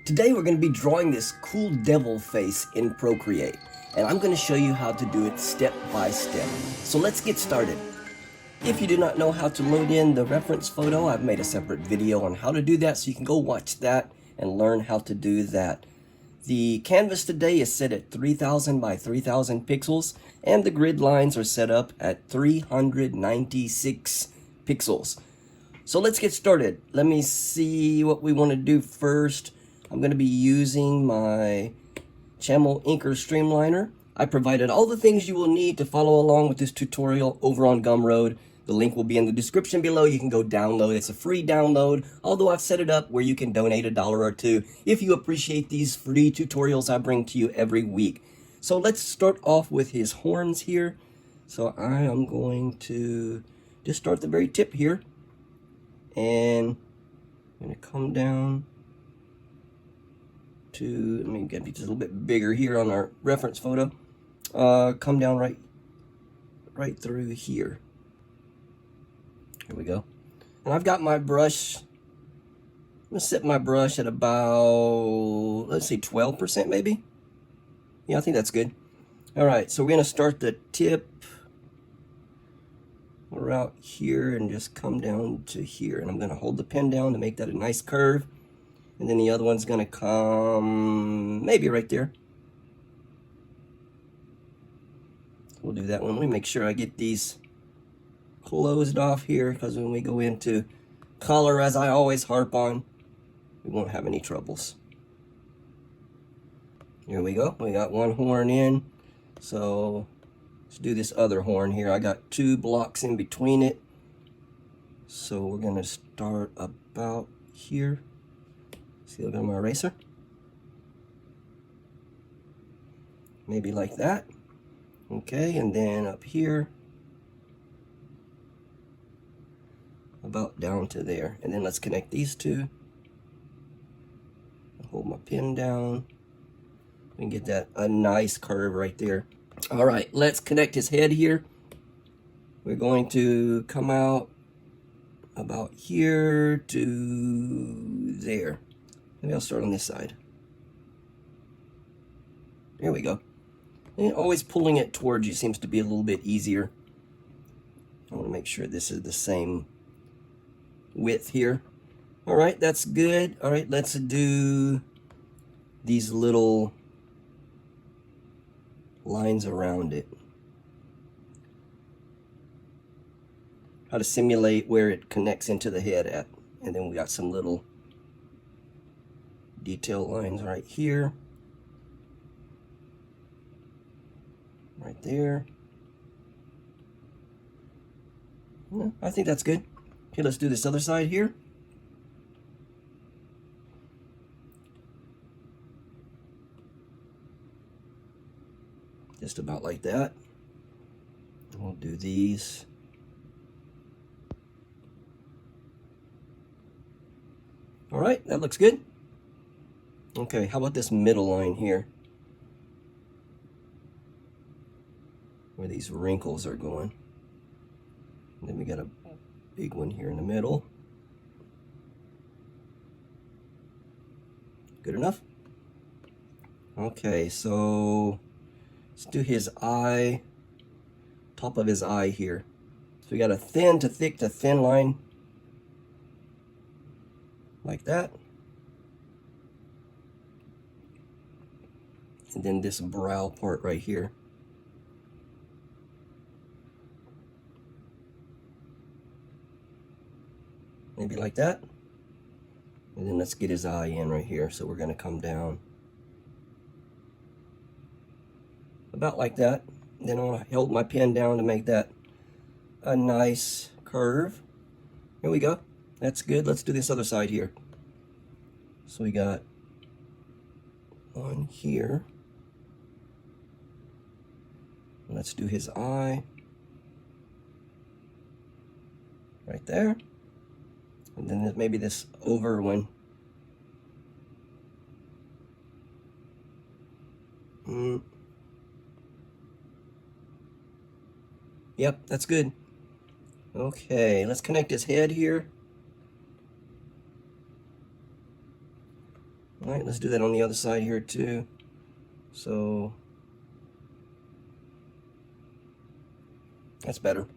Today we're going to be drawing this cool devil face in Procreate, and I'm going to show you how to do it step by step. So let's get started. If you do not know how to load in the reference photo, I've made a separate video on how to do that, so you can go watch that and learn how to do that. The canvas today is set at 3000 by 3000 pixels, and the grid lines are set up at 396 pixels. So let's get started. Let me see what we want to do first. I'm going to be using my Chamel Inker Streamliner. I provided all the things you will need to follow along with this tutorial over on Gumroad. The link will be in the description below. You can go download. It's a free download, although I've set it up where you can donate $1 or $2 if you appreciate these free tutorials I bring to you every week. So let's start off with his horns here. So I am going to just start the very tip here. And I'm going to come down to, let me get just a little bit bigger here on our reference photo. Come down right through here. Here we go. And I've got my brush. I'm going to set my brush at about, let's say 12% maybe. Yeah, I think that's good. All right, so we're going to start the tip right here and just come down to here. And I'm going to hold the pen down to make that a nice curve. And then the other one's going to come maybe right there. We'll do that one. Let me make sure I get these closed off here, because when we go into color, as I always harp on, we won't have any troubles. Here we go. We got one horn in. So let's do this other horn here. I got 2 blocks in between it. So we're going to start about here. See, look at my eraser. Maybe like that. Okay, and then up here, about down to there. And then let's connect these two. Hold my pen down. We can get that a nice curve right there. All right, let's connect his head here. We're going to come out about here to there. Maybe I'll start on this side. There we go. And always pulling it towards you seems to be a little bit easier. I want to make sure this is the same width here. All right, that's good. All right, let's do these little lines around it. How to simulate where it connects into the head at. And then we got some little detail lines right here. Right there. Yeah, I think that's good. Okay, let's do this other side here. Just about like that. We'll do these. All right, that looks good. Okay, how about this middle line here? Where these wrinkles are going. And then we got a big one here in the middle. Good enough? Okay, so let's do his eye, top of his eye here. So we got a thin to thick to thin line, like that. And then this brow part right here. Maybe like that. And then let's get his eye in right here. So we're going to come down about like that. Then I want to hold my pen down to make that a nice curve. Here we go. That's good. Let's do this other side here. So we got one here. Let's do his eye right there. And then maybe this over one. Yep, that's good. Okay, let's connect his head here. All right, let's do that on the other side here too. So that's better.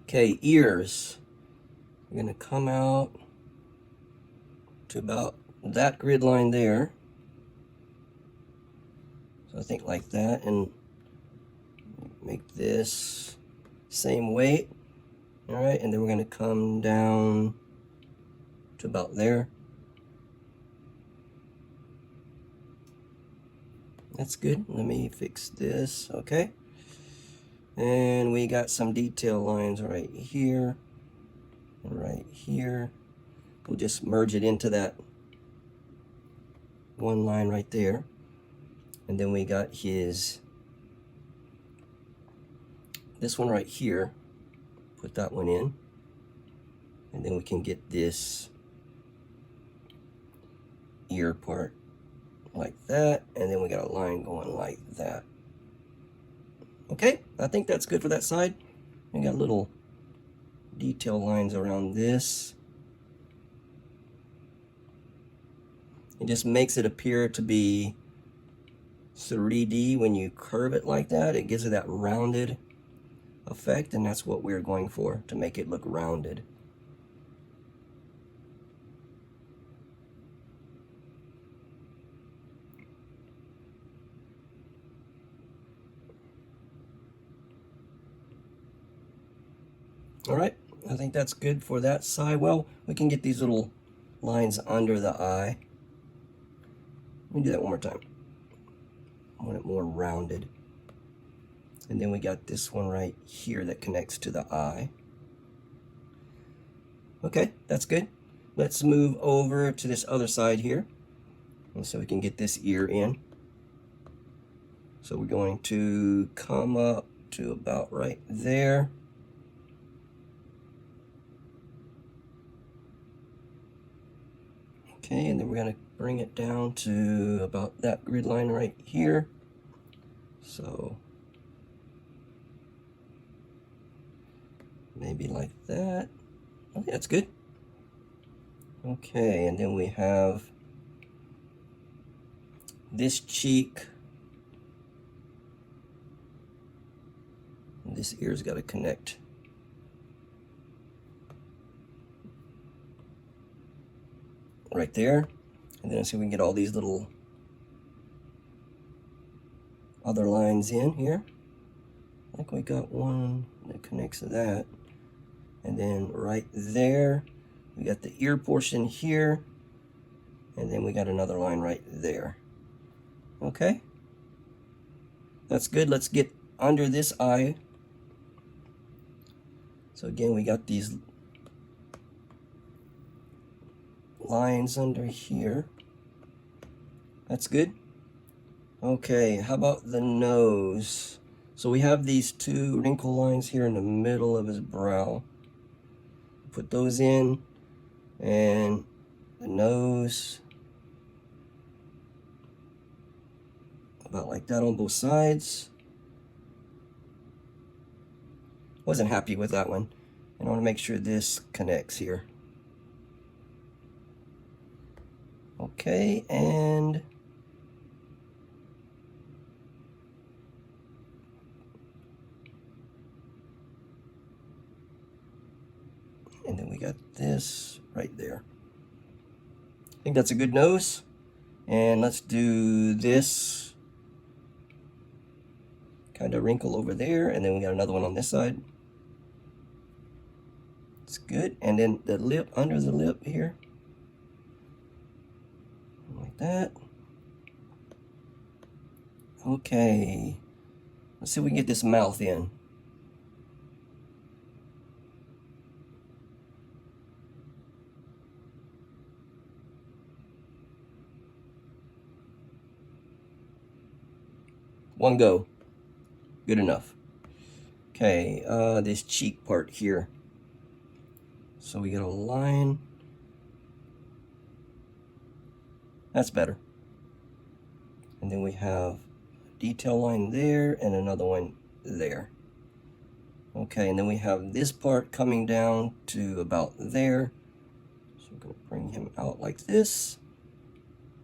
Okay, ears. We're gonna come out to about that grid line there. So I think like that, and make this same weight. All right, and then we're gonna come down to about there. That's good. Let me fix this. Okay. And we got some detail lines right here and right here. We'll just merge it into that one line right there. And then we got this one right here. Put that one in. And then we can get this ear part like that. And then we got a line going like that. Okay, I think that's good for that side. We got little detail lines around this. It just makes it appear to be 3D when you curve it like that. It gives it that rounded effect, and that's what we're going for, to make it look rounded. All right, I think that's good for that side. Well, we can get these little lines under the eye. Let me do that one more time. I want it more rounded. And then we got this one right here that connects to the eye. Okay, that's good. Let's move over to this other side here, and so we can get this ear in. So we're going to come up to about right there. Okay, and then we're going to bring it down to about that grid line right here. So maybe like that. I think that's good. Okay, and then we have this cheek. And this ear's got to connect right there. And then see if we can get all these little other lines in here. I think we got one that connects to that. And then right there, we got the ear portion here. And then we got another line right there. Okay. That's good. Let's get under this eye. So again, we got these lines under here. That's good. Okay, how about the nose? So we have these two wrinkle lines here in the middle of his brow. Put those in, and the nose about like that on both sides. Wasn't happy with that one, and I want to make sure this connects here. Okay, and then we got this right there. I think that's a good nose. And let's do this kind of wrinkle over there, and then we got another one on this side. It's good. And then the lip, under the lip here, like that. Okay, let's see if we can get this mouth in. One go. Good enough. Okay, this cheek part here. So we get a line. That's better. And then we have a detail line there and another one there. Okay, and then we have this part coming down to about there. So we're going to bring him out like this.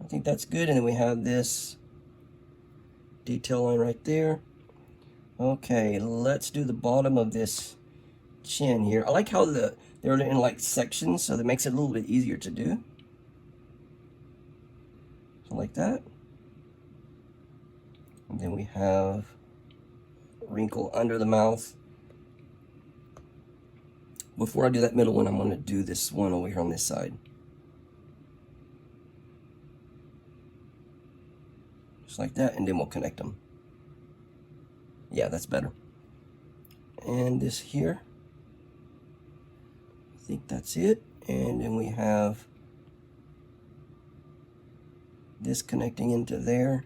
think that's good. And then we have this detail line right there. Okay, let's do the bottom of this chin here. I like how they're in like sections, so that makes it a little bit easier to do. So like that. And then we have a wrinkle under the mouth. Before I do that middle one, I'm going to do this one over here on this side. Just like that, and then we'll connect them. Yeah, that's better. And this here, I think that's it. And then we have this connecting into there.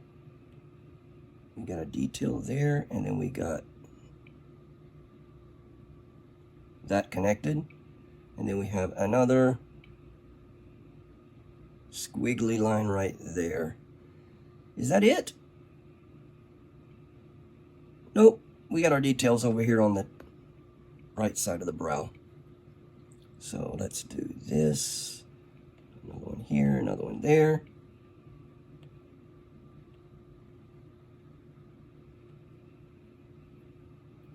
We got a detail there, and then we got that connected. And then we have another squiggly line right there. Is that it? Nope, we got our details over here on the right side of the brow. So let's do this. Another one here, another one there.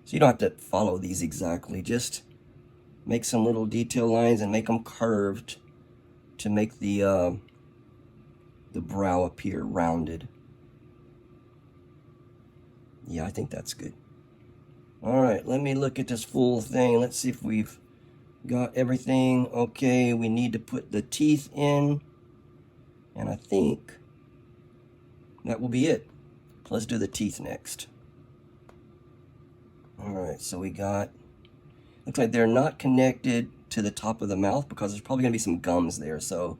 So you don't have to follow these exactly, just make some little detail lines and make them curved to make the brow appear rounded. Yeah, I think that's good. All right, let me look at this full thing. Let's see if we've got everything. Okay, we need to put the teeth in, and I think that will be it. Let's do the teeth next. All right, so we got, looks like they're not connected to the top of the mouth because there's probably gonna be some gums there. So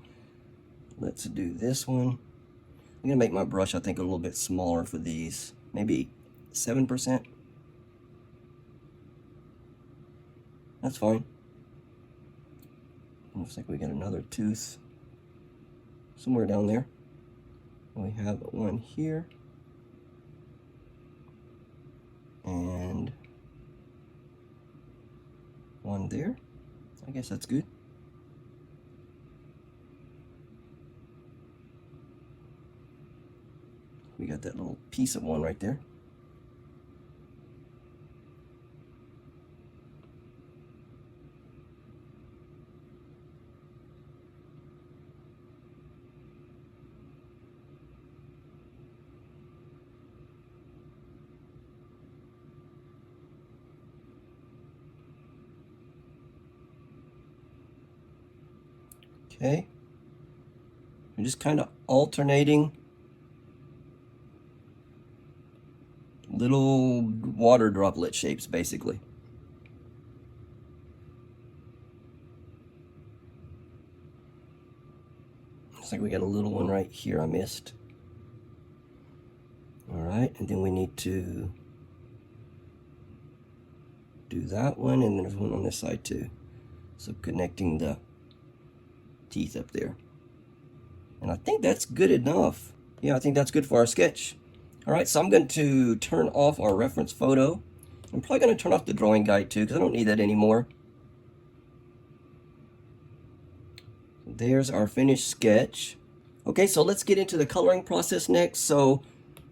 let's do this one. I'm gonna make my brush, I think, a little bit smaller for these. Maybe 7%. That's fine. Looks like we got another tooth somewhere down there. We have one here. And one there. I guess that's good. We got that little piece of one right there. Okay. We're just kind of alternating little water droplet shapes, basically. Looks like we got a little one right here I missed. All right, and then we need to do that one, and there's one on this side too. So connecting the teeth up there. And I think that's good enough. Yeah, I think that's good for our sketch. All right, so I'm going to turn off our reference photo. I'm probably going to turn off the drawing guide too, because I don't need that anymore. There's our finished sketch. Okay, so let's get into the coloring process next. So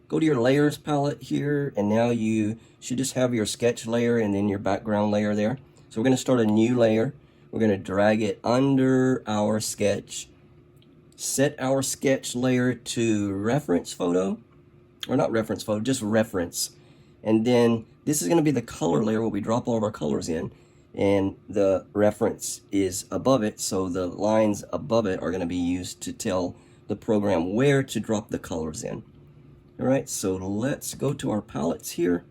go to your layers palette here, and now you should just have your sketch layer and then your background layer there. So we're going to start a new layer. We're going to drag it under our sketch. Set our sketch layer to reference photo. Or not reference photo, just reference. And then this is going to be the color layer where we drop all of our colors in. And the reference is above it, so the lines above it are going to be used to tell the program where to drop the colors in. All right, so let's go to our palettes here.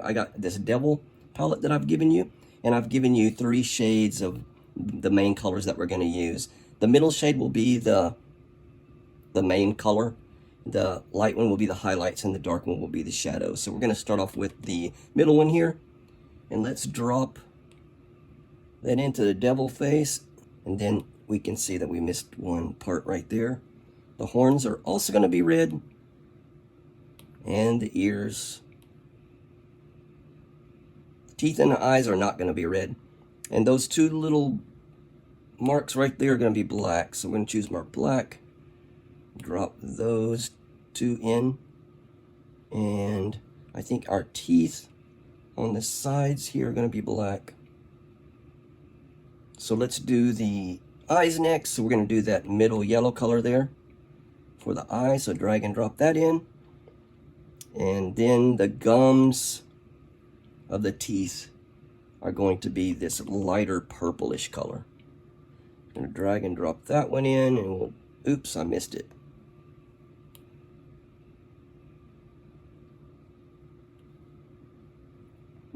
I got this Devil palette that I've given you, and I've given you 3 shades of the main colors that we're going to use. The middle shade will be the main color. The light one will be the highlights, and the dark one will be the shadows. So we're going to start off with the middle one here, and let's drop that into the devil face, and then we can see that we missed one part right there. The horns are also going to be red, and the ears. The teeth and the eyes are not going to be red, and those 2 little marks right there are going to be black. So we're going to choose mark black. Drop those two in. And I think our teeth on the sides here are going to be black. So let's do the eyes next. So we're going to do that middle yellow color there for the eye. So drag and drop that in. And then the gums of the teeth are going to be this lighter purplish color. I'm going to drag and drop that one in, and we'll, oops, I missed it.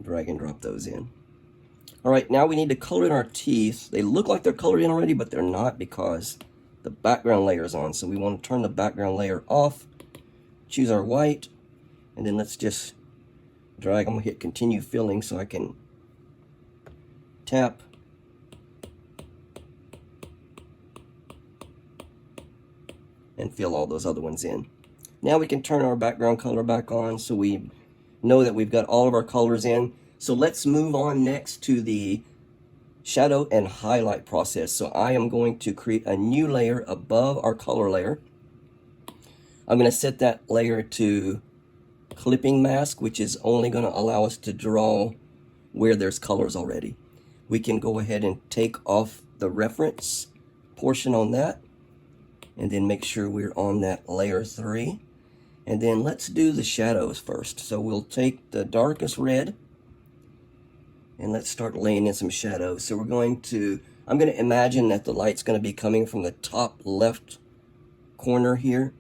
Drag and drop those in. All right, now we need to color in our teeth. They look like they're colored in already, but they're not because the background layer is on. So we want to turn the background layer off, choose our white, and then let's just drag. I'm gonna hit continue filling so I can tap. And fill all those other ones in. Now we can turn our background color back on so we know that we've got all of our colors in. So let's move on next to the shadow and highlight process. So I am going to create a new layer above our color layer. I'm going to set that layer to clipping mask, which is only going to allow us to draw where there's colors already. We can go ahead and take off the reference portion on that, and then make sure we're on that layer 3. And then let's do the shadows first. So we'll take the darkest red and let's start laying in some shadows. So I'm going to imagine that the light's going to be coming from the top left corner here.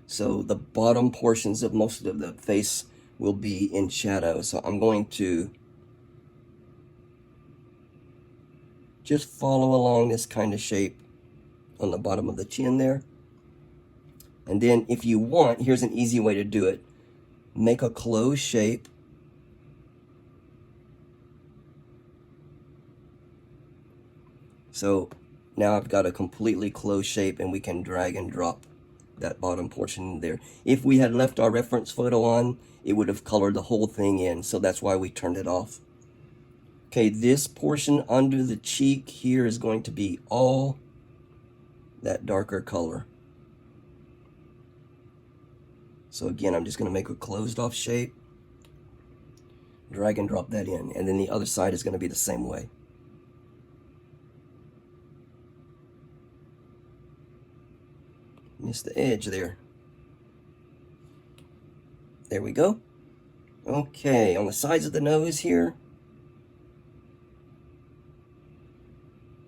So the bottom portions of most of the face will be in shadow. So I'm going to just follow along this kind of shape on the bottom of the chin there. And then if you want, here's an easy way to do it. Make a closed shape. So now I've got a completely closed shape, and we can drag and drop that bottom portion there. If we had left our reference photo on, it would have colored the whole thing in, so that's why we turned it off. Okay, this portion under the cheek here is going to be all that darker color. So again, I'm just going to make a closed off shape, drag and drop that in, and then the other side is going to be the same way. Missed the edge there. There we go. Okay, on the sides of the nose here,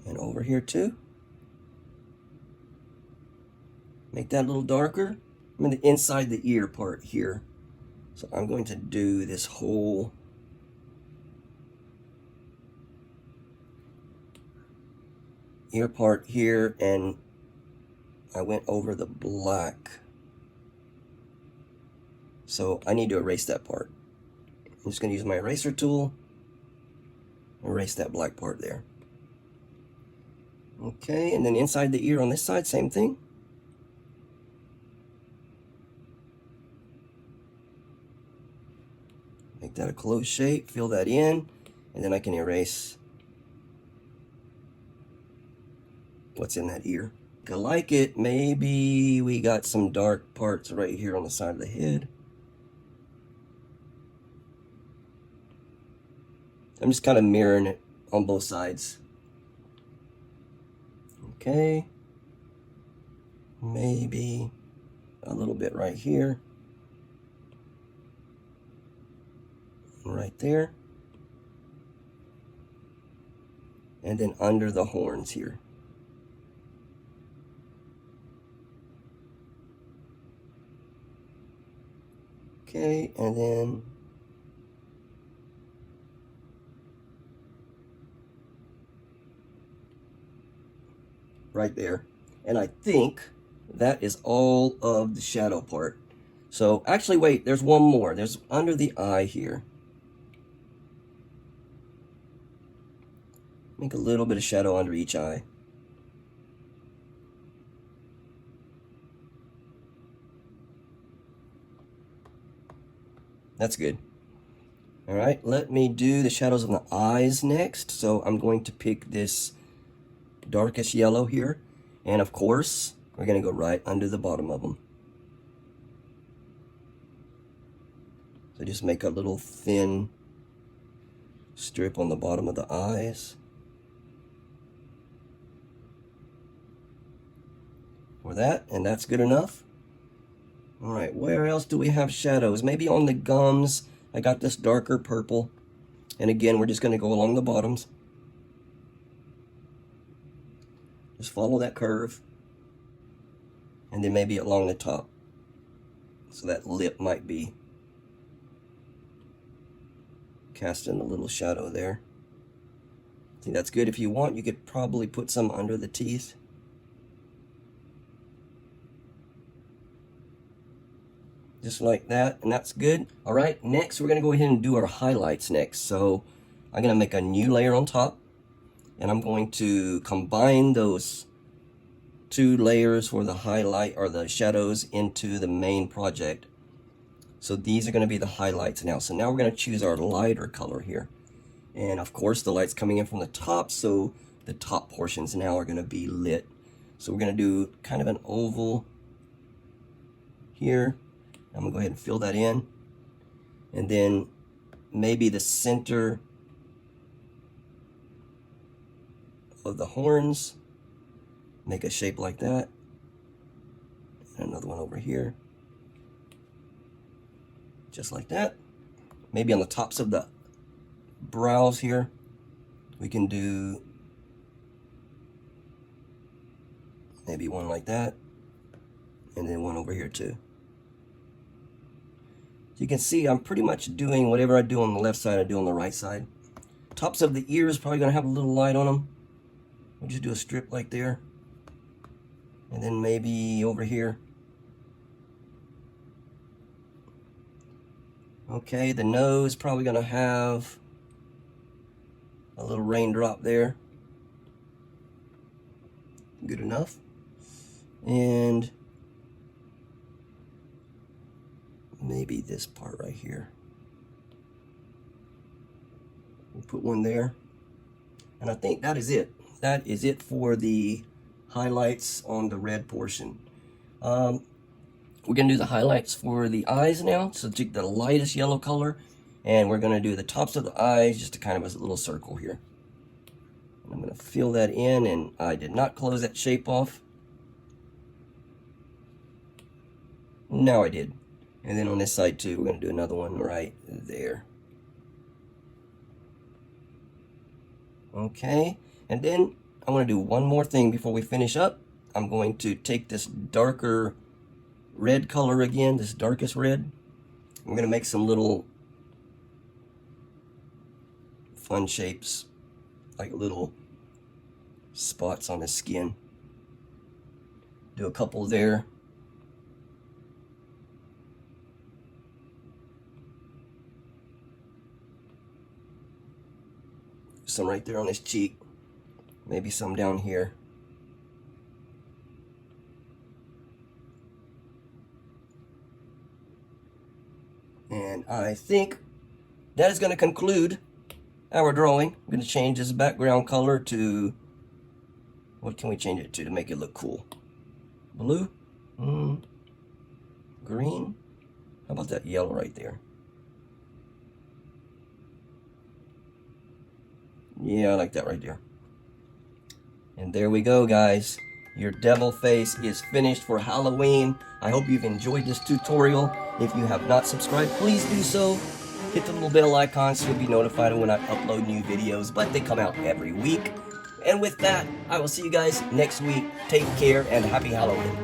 and over here too. Make that a little darker. I'm in the inside the ear part here. So I'm going to do this whole ear part here, and I went over the black. So I need to erase that part. I'm just going to use my eraser tool, erase that black part there. Okay, and then inside the ear on this side, same thing. Make that a closed shape, fill that in, and then I can erase what's in that ear. If I like it, maybe we got some dark parts right here on the side of the head. I'm just kind of mirroring it on both sides. Okay, maybe a little bit right here. Right there, and then under the horns here. Okay, and then right there. And I think that is all of the shadow part. So actually, wait, there's one more. There's under the eye here. Make a little bit of shadow under each eye. That's good. All right, let me do the shadows of the eyes next. So I'm going to pick this darkest yellow here. And of course, We're going to go right under the bottom of them. So just make a little thin strip on the bottom of the eyes. For that, and that's good enough. Alright, where else do we have shadows? Maybe on the gums. I got this darker purple. And again, we're just going to go along the bottoms. Just follow that curve. And then maybe along the top. So that lip might be casting a little shadow there. I think that's good. If you want, you could probably put some under the teeth. Just like that, and that's good. All right, next we're gonna go ahead and do our highlights next. So I'm gonna make a new layer on top, and I'm going to combine those two layers for the highlight or the shadows into the main project. So these are gonna be the highlights now. So now we're gonna choose our lighter color here. And of course the light's coming in from the top, so the top portions now are gonna be lit. So we're gonna do kind of an oval here. I'm gonna go ahead and fill that in, and then maybe the center of the horns, make a shape like that, and another one over here, just like that. Maybe on the tops of the brows here, we can do maybe one like that, and then one over here too. You can see I'm pretty much doing whatever I do on the left side, I do on the right side. Tops of the ears probably gonna have a little light on them. We'll just do a strip like there. And then maybe over here. Okay, the nose probably gonna have a little raindrop there. Good enough. And maybe this part right here. We'll put one there. And I think that is it. That is it for the highlights on the red portion. We're gonna do the highlights for the eyes now. So take the lightest yellow color, and we're gonna do the tops of the eyes, just to kind of a little circle here. And I'm gonna fill that in, and I did not close that shape off. Now I did. And then on this side too, we're going to do another one right there. Okay, and then I'm going to do one more thing before we finish up. I'm going to take this darker red color again, this darkest red. I'm going to make some little fun shapes, like little spots on the skin. Do a couple there. Some right there on his cheek, maybe some down here. And I think that is going to conclude our drawing. I'm going to change this background color to, what can we change it to make it look cool? Blue? Green? How about that yellow right there? Yeah, I like that right there. And there we go, guys. Your devil face is finished for Halloween. I hope you've enjoyed this tutorial. If you have not subscribed, please do so. Hit the little bell icon so you'll be notified when I upload new videos, but they come out every week. And with that, I will see you guys next week. Take care and happy Halloween.